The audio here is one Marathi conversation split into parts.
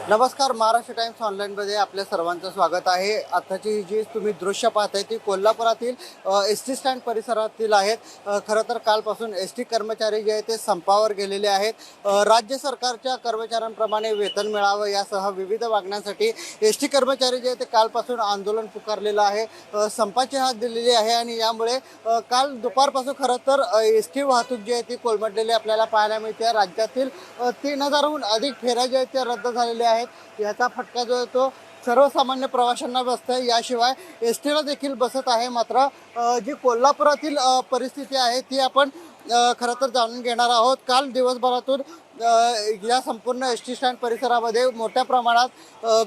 नमस्कार, महाराष्ट्र टाइम्स ऑनलाईनमध्ये आपल्या सर्वांचं स्वागत आहे। आताची ही जी तुम्ही दृश्य पाहताय ती कोल्हापुरातील एस टी स्टँड परिसरातील आहेत। खरं तर कालपासून एस टी कर्मचारी जे आहेत ते संपावर गेलेले आहेत। राज्य सरकारच्या कर्मचाऱ्यांप्रमाणे वेतन मिळावं यासह विविध मागण्यांसाठी एस टी कर्मचारी जे आहेत ते कालपासून आंदोलन पुकारलेलं आहे, संपाची हाक दिलेली आहे। आणि यामुळे काल दुपारपासून खरं तर एस टी वाहतूक जी आहे ती कोलमडलेली आपल्याला पाहायला मिळते। राज्यातील 3000हून अधिक फेऱ्या ज्या आहेत त्या रद्द झालेल्या आहेत। याचा फटका जो आहे तो सर्वसामान्य प्रवाशांना बसत आहे, याशिवाय एस टीला देखील बसत आहे। मात्र जी कोल्हापुरातील परिस्थिती आहे ती आपण खरं तर जाणून घेणार आहोत। काल दिवसभरातून या संपूर्ण एस टी स्टँड परिसरामध्ये मोठ्या प्रमाणात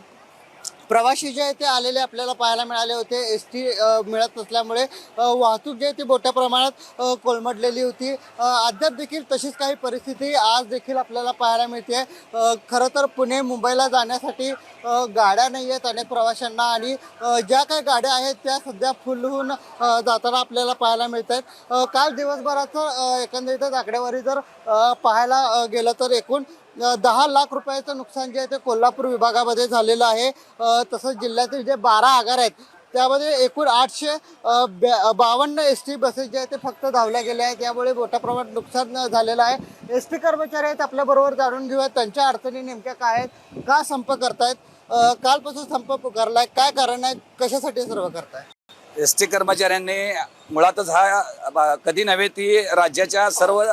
प्रवासी जे आहे ते आलेले आपल्याला पाहायला मिळाले होते। एस टी मिळत नसल्यामुळे वाहतूक जी आहे ती मोठ्या प्रमाणात कोलमडलेली होती। अद्याप देखील तशीच काही परिस्थिती आज देखील आपल्याला पाहायला मिळते। खरं तर पुणे मुंबईला जाण्यासाठी गाड्या नाही आहेत अनेक प्रवाशांना, आणि ज्या काही गाड्या आहेत त्या सध्या फुल होऊन जाताना आपल्याला पाहायला मिळत आहेत। काल दिवसभराचं एकंदरीतच आकडेवारी जर पाहायला गेलं तर एकूण 10 लाख रुपयाचं नुकसान जे आहे ते कोल्हापूर विभागामध्ये झालेलं आहे। तसंच जिल्ह्यातील जे 12 आगार आहेत त्यामध्ये एकूण 852 एस टी बसेस जे आहेत ते फक्त धावल्या गेल्या आहेत। यामुळे मोठ्या प्रमाणात नुकसान झालेलं आहे। एस टी कर्मचारी आहेत आपल्याबरोबर, जाणून घेऊया त्यांच्या अडचणी नेमक्या काय आहेत, का संप करतायत, कालपासून संप पुकारलाय, काय कारण आहे, कशासाठी सर्व करताय? एस टी कर्मचाऱ्यांनी मुळातच हा कधी नव्हे ती राज्याच्या सर्व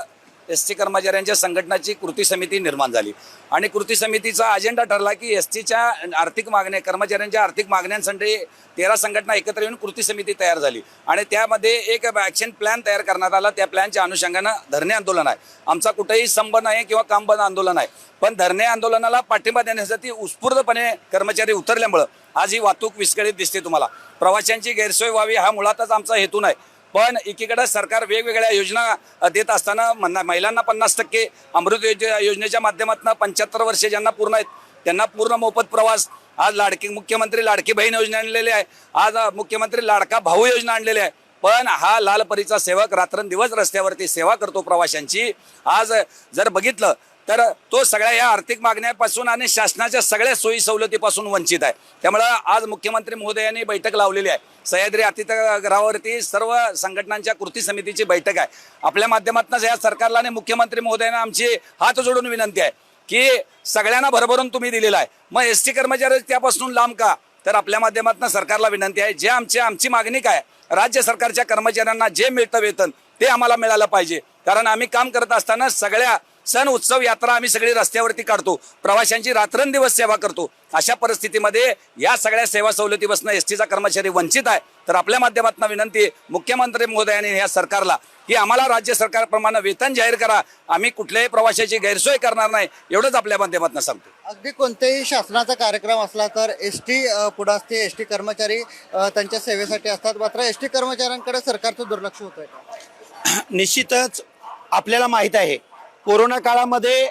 एस टी कर्मचाऱ्यांच्या संघटनाची कृती समिती निर्माण झाली आणि कृती समितीचा अजेंडा ठरला की एस टीच्या आर्थिक मागण्या, कर्मचाऱ्यांच्या आर्थिक मागण्यांसाठी 13 संघटना एकत्र येऊन कृती समिती तयार झाली आणि त्यामध्ये एक ॲक्शन प्लॅन तयार करण्यात आला। त्या प्लॅनच्या अनुषंगानं धरणे आंदोलन आहे। आमचा कुठेही संप नाही किंवा कामबंद आंदोलन आहे, पण धरणे आंदोलनाला पाठिंबा देण्यासाठी उत्स्फूर्तपणे कर्मचारी उतरल्यामुळं आज ही वाहतूक विस्कळीत दिसते तुम्हाला। प्रवाशांची गैरसोय व्हावी हा मुळातच आमचा हेतू नाही, पण एकीकडे सरकार वेगवेगळ्या योजना देत असताना महिलांना 50% अमृत योजनेच्या माध्यमातून 75 वर्षे ज्यांना पूर्ण आहेत त्यांना पूर्ण मोफत प्रवास, आज मुख्यमंत्री लाडकी बहीण योजना आणलेली आहे, आज मुख्यमंत्री लाडका भाऊ योजना आणलेली आहे। पण हा लालपरीचा सेवक रात्रंदिवस रस्त्यावरती सेवा करतो प्रवाशांची। आज जर बघितलं तर तो सगळ्या या आर्थिक मागण्यापासून आणि शासनाच्या सगळ्या सोयी सवलतीपासून वंचित आहे। त्यामुळं आज मुख्यमंत्री महोदयांनी बैठक लावलेली आहे। सह्याद्री अतिथीगृहावरती सर्व संघटनांच्या कृती समितीची बैठक आहे। आपल्या माध्यमातून या सरकारला आणि मुख्यमंत्री महोदयांना आमची हात जोडून विनंती आहे की सगळ्यांना भरभरून तुम्ही दिलेला आहे, मग एस टी कर्मचारी त्यापासून लांब का? तर आपल्या माध्यमातून सरकारला विनंती आहे, जे आमची मागणी काय, राज्य सरकारच्या कर्मचाऱ्यांना जे मिळतं वेतन ते आम्हाला मिळालं पाहिजे। कारण आम्ही काम करत असताना सगळ्या सण उत्सव यात्रा आम्ही सगळी रस्त्यावरती काढतो, प्रवाशांची रात्रंदिवस सेवा करतो। अशा परिस्थितीमध्ये या सगळ्या सेवा सवलतीपासून एस टीचा कर्मचारी वंचित आहे। तर आपल्या माध्यमातून विनंती मुख्यमंत्री महोदयांनी या सरकारला की आम्हाला राज्य सरकारप्रमाणे वेतन जाहीर करा, आम्ही कुठल्याही प्रवाशाची गैरसोय करणार नाही, एवढंच आपल्या माध्यमातून सांगतो। अगदी कोणतेही शासनाचा कार्यक्रम असला तर एस टी पुढे असते, एस टी कर्मचारी त्यांच्या सेवेसाठी असतात, मात्र एस टी कर्मचाऱ्यांकडे सरकारचं दुर्लक्ष होतंय का? निश्चितच आपल्याला माहीत आहे, कोरोना काळामध्ये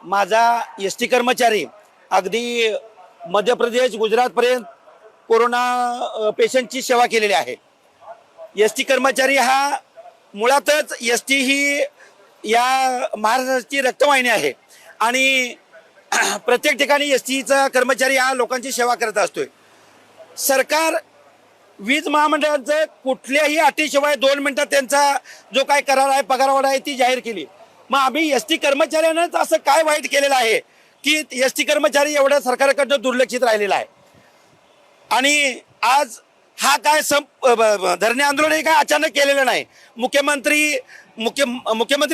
माझा एस टी कर्मचारी अगदी मध्य प्रदेश गुजरातपर्यंत कोरोना पेशंटची सेवा केलेली आहे। एस टी कर्मचारी हा मुळातच एस टी ही या महाराष्ट्राची रक्तवाहिनी आहे आणि प्रत्येक ठिकाणी एस टीचा कर्मचारी हा लोकांची सेवा करत असतोय। सरकार वीज महामंडळाचं कुठल्याही अटीशिवाय 2 मिनिटात त्यांचा जो काय करार आहे, पगारवाढ आहे ती जाहीर केली। मग आम्ही एस टी कर्मचाऱ्यांनाच असं काय वाईट केलेलं आहे की एस टी कर्मचारी एवढ्या सरकारकडनं दुर्लक्षित राहिलेला आहे? आणि आज हा काय धरणे आंदोलन हे काय अचानक केलेलं नाही। मुख्यमंत्री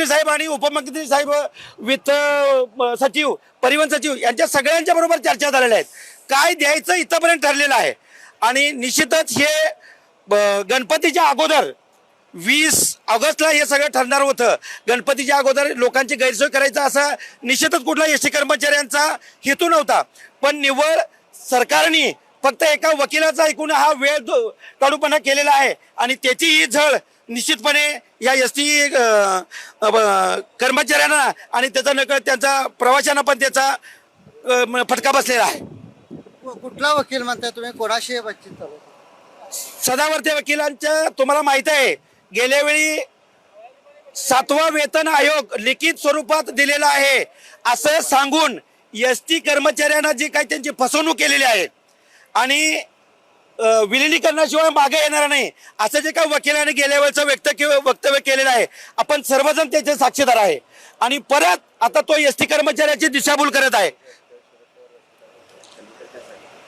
साहेब आणि उपमुख्यमंत्री साहेब, वित्त सचिव, परिवहन सचिव यांच्या सगळ्यांच्या बरोबर चर्चा झालेल्या आहेत, काय द्यायचं इथंपर्यंत ठरलेलं आहे। आणि निश्चितच हे गणपतीच्या अगोदर 20 ऑगस्टला हे सगळं ठरणार होतं। गणपतीच्या अगोदर लोकांची गैरसोय करायचा असा निश्चितच कुठला एस टी कर्मचाऱ्यांचा हेतू नव्हता, पण निव्वळ सरकारने फक्त एका वकिलाचा ऐकून हा वेळ काढूपणा केलेला आहे आणि त्याची ही झळ निश्चितपणे या एस टी कर्मचाऱ्यांना आणि त्याचा नकळत त्यांचा प्रवाशांना पण त्याचा फटका बसलेला आहे। कुठला वकील म्हणताय तुम्ही, कोणाशी बातचीत चालू? सदावर्ते वकिलांच्या तुम्हाला माहित आहे, गेल्या वेळी 7वा वेतन आयोग लिखित स्वरूपात दिलेला आहे असं सांगून एस टी कर्मचाऱ्यांना जे काही त्यांची फसवणूक केलेली आहे आणि विलिनीकरणाशिवाय मागे येणार नाही असं जे काही वकिलाने गेल्या वेळचं वक्तव्य केलेलं आहे, आपण सर्वजण त्याचे साक्षीदार आहे आणि परत आता तो एस टी कर्मचाऱ्याची दिशाभूल करत आहे.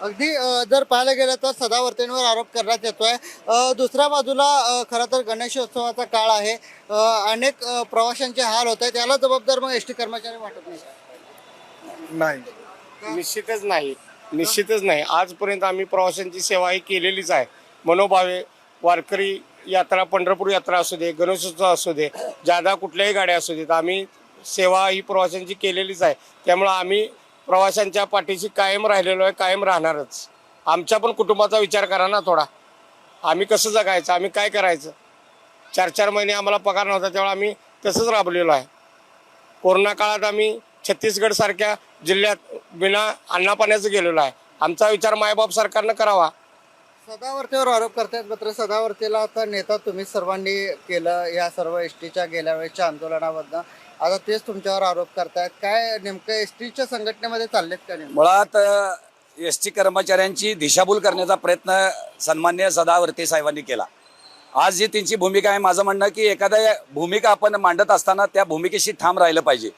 अगदी जर पाहायला गेलं तर सदावर्तेंवर आरोप करण्यात येतोय. दुसऱ्या बाजूला खरं तर गणेशोत्सवाचा काळ आहे. अनेक प्रवाशांचे हाल होत आहेत. याला जबाबदार मग एस टी कर्मचारी वाटत नाही. नाही, निश्चितच नाही. आजपर्यंत आम्ही प्रवाशांची सेवा ही केलेलीच आहे. मनोभावे वारकरी यात्रा, पंढरपूर यात्रा असू दे, गणेशोत्सव असू दे, जादा कुठल्याही गाड्या असू देत, आम्ही सेवा ही प्रवाशांची केलेलीच आहे. त्यामुळं आम्ही प्रवाशांच्या पाठीशी कायम राहिलेलो आहे, कायम राहणारच. आमच्या पण कुटुंबाचा विचार करा ना थोडा. आम्ही कसं जगायचं, आम्ही काय करायचं. 4-4 महिने आम्हाला पगार नव्हता, त्यामुळे आम्ही तसंच राबलेलो आहे. कोरोना काळात आम्ही छत्तीसगड सारख्या जिल्ह्यात बिना अन्नपाण्याचं गेलेलो आहे. आमचा विचार मायबाप सरकारनं करावा. सदावर्तेवर आरोप करतायत, मात्र सदावर्तेला आता नेता तुम्ही सर्वांनी केलं या सर्व एस टीच्या गेल्या वेळेच्या आंदोलनाबद्दल. आता तेच तुमच्यावर आरोप करतायत. काय नेमकं एस टीच्या संघटनेमध्ये चाललेत का नेमकं? मुळात एस टी कर्मचाऱ्यांची दिशाभूल करण्याचा प्रयत्न सन्मान्य सदावर्ते साहेबांनी केला. आज जी त्यांची भूमिका आहे, माझं म्हणणं की एखाद्या भूमिका आपण मांडत असताना त्या भूमिकेशी ठाम राहिलं पाहिजे.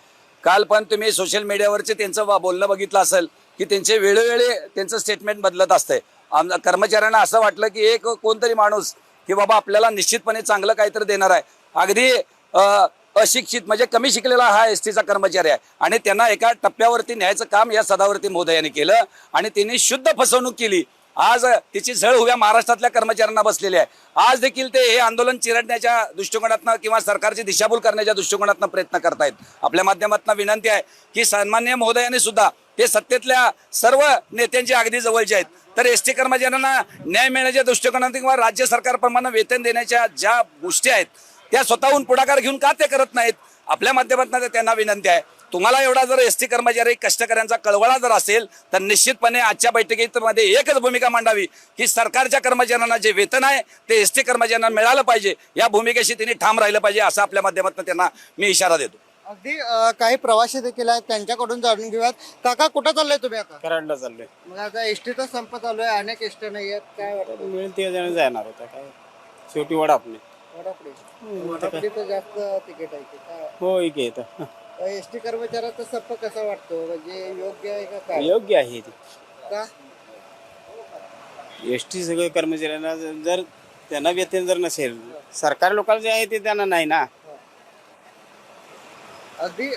काल पण तुम्ही सोशल मीडियावरचे त्यांचं बोलणं बघितलं असेल की त्यांचे वेळोवेळी त्यांचं स्टेटमेंट बदलत असतंय. कर्मचाऱ्यांना असं वाटलं की एक कोणतरी माणूस की बाबा आपल्याला निश्चितपणे चांगलं काहीतरी देणार आहे. अगदी अशिक्षित म्हणजे कमी शिकलेला हा एस टीचा कर्मचारी आहे आणि त्यांना एका टप्प्यावरती न्यायचं काम या सदावर्ती महोदयाने केलं आणि त्यांनी शुद्ध फसवणूक केली. आज तिची झळ उभ्या महाराष्ट्रातल्या कर्मचाऱ्यांना बसलेली आहे. आज देखील ते हे आंदोलन चिरडण्याच्या दृष्टिकोनातनं किंवा सरकारची दिशाभूल करण्याच्या दृष्टिकोनातनं प्रयत्न करतायत. आपल्या माध्यमातून विनंती आहे की सन्मान्य महोदयाने सुद्धा ते सत्तेतल्या सर्व नेत्यांचे अगदी जवळचे आहेत, तर एस टी कर्मचाऱ्यांना न्याय मिळण्याच्या दृष्टिकोनातून किंवा राज्य सरकारप्रमाणे वेतन देण्याच्या ज्या गोष्टी आहेत त्या स्वतःहून पुढाकार घेऊन का ते करत नाहीत. आपल्या माध्यमातून त्यांना विनंती आहे, तुम्हाला एवढा जर एस टी कर्मचारी कष्टकऱ्यांचा कळवळा जर असेल तर निश्चितपणे आजच्या बैठकीमध्ये एकच भूमिका मांडावी की सरकारच्या कर्मचाऱ्यांना जे वेतन आहे ते एस टी कर्मचाऱ्यांना मिळालं पाहिजे. या भूमिकेशी त्यांनी ठाम राहिलं पाहिजे असं आपल्या माध्यमातून त्यांना मी इशारा देतो. अगदी काही प्रवासी देखील आहेत, त्यांच्याकडून जाणून घेऊयात. काका कुठं चाललंय तुम्ही आता? कराडला चाललोय. मग आता एस टीचा संप चालू आहे, अनेक एस टी नाही आहेत, काय वाटतं? मिळेल ते जण जाणार होता काय शेवटी वडापणे. वडापडी तर जास्त तिकीट आहे की काय? हो एक येतं एस टी कर्मचाऱ्याचा संप कसा वाटतो, म्हणजे योग्य आहे का काय? योग्य आहे ते. का? एस टी सगळे कर्मचाऱ्यांना जर त्यांना वेतन जर नसेल, सरकारी लोकांना जे आहे ते त्यांना नाही ना. अगदी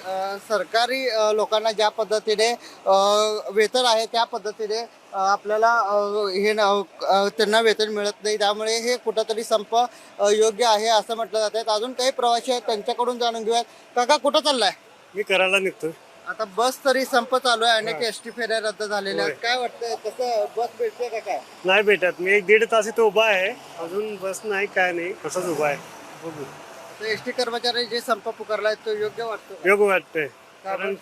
सरकारी लोकांना ज्या पद्धतीने वेतन आहे त्या पद्धतीने आपल्याला त्यांना वेतन मिळत नाही, त्यामुळे हे कुठंतरी संप योग्य आहे असं म्हटलं जात आहे. अजून काही प्रवासी आहेत, त्यांच्याकडून जाणून घेऊयात. काका कुठं चाललाय? मी करायला निघतो. आता बस तरी संप चालू आहे, अनेक एस टी फेऱ्या रद्द झालेल्या आहेत. काय वाटतंय, कसं बस भेटते का काय? नाही भेटत. मी 1-1.5 तास इथं उभा आहे, अजून बस नाही, काय नाही, असंच उभा आहे. बघू. एस टी कर्मचारी जे संप पुकारलाय तो योग्य वाटतो? योग्य वाटतंय, कारण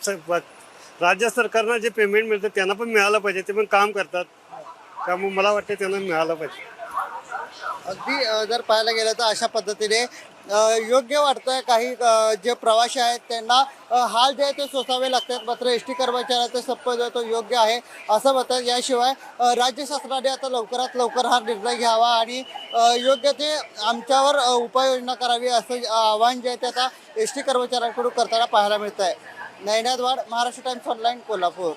राज्य सरकारनं जे पेमेंट मिळतं त्यांना पण मिळालं पाहिजे. ते पण काम करतात, त्यामुळे मला वाटतं त्यांना मिळालं पाहिजे. अगदी जर पाहायला गेलं तर अशा पद्धतीने योग्य वाटतंय. काही जे प्रवासी आहेत त्यांना हाल जे आहे ते सोसावे लागतात, मात्र एस टी कर्मचाऱ्याचा संप जो तो योग्य आहे असं म्हणतात. याशिवाय राज्य शासनाने आता लवकरात लवकर हा निर्णय घ्यावा आणि योग्य ते आमच्यावर उपाययोजना करावी असं आवाहन जे आहे ते आता एस टी कर्मचाऱ्यांकडून करताना पाहायला मिळत आहे. नयनाद वाड, महाराष्ट्र टाइम्स ऑनलाईन, कोल्हापूर.